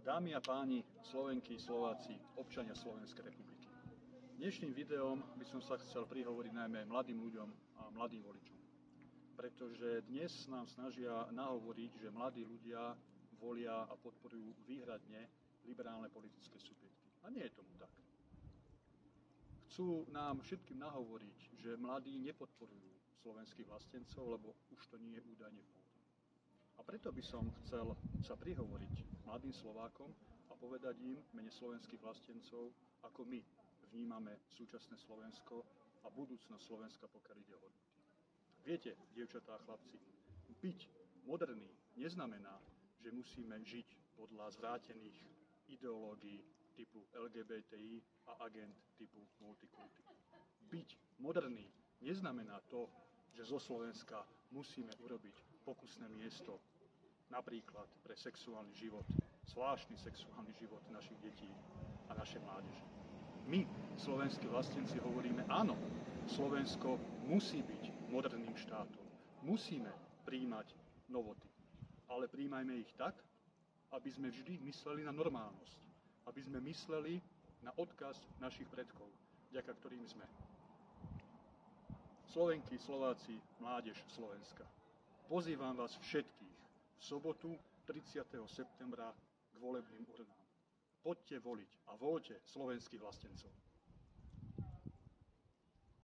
Dámy a páni, Slovenky, Slováci, občania Slovenskej republiky. Dnešným videom by som sa chcel prihovoriť najmä mladým ľuďom a mladým voličom. Pretože dnes nám snažia nahovoriť, že mladí ľudia volia a podporujú výhradne liberálne politické subjekty. A nie je tomu tak. Chcú nám všetkým nahovoriť, že mladí nepodporujú slovenských vlastencov, lebo už to nie je údajne v móde. A preto by som chcel sa prihovoriť mladým Slovákom a povedať im v mene slovenských vlastencov, ako my vnímame súčasné Slovensko a budúcnosť Slovenska, pokiaľ ide o hodnoty. Viete, dievčatá a chlapci, byť moderný neznamená, že musíme žiť podľa zvrátených ideológií typu LGBTI a agent typu multikulty. Byť moderný neznamená to, že zo Slovenska musíme urobiť pokusné miesto napríklad pre sexuálny život, zvláštny sexuálny život našich detí a našej mládeže. My, slovenskí vlastenci, hovoríme áno, Slovensko musí byť moderným štátom. Musíme prijímať novoty, ale prijímajme ich tak, aby sme vždy mysleli na normálnosť, aby sme mysleli na odkaz našich predkov, vďaka ktorým sme. Slovenky, Slováci, mládež Slovenska. Pozývam vás všetkých v sobotu 30. septembra k volebným urnám. Poďte voliť a voľte slovenských vlastencov.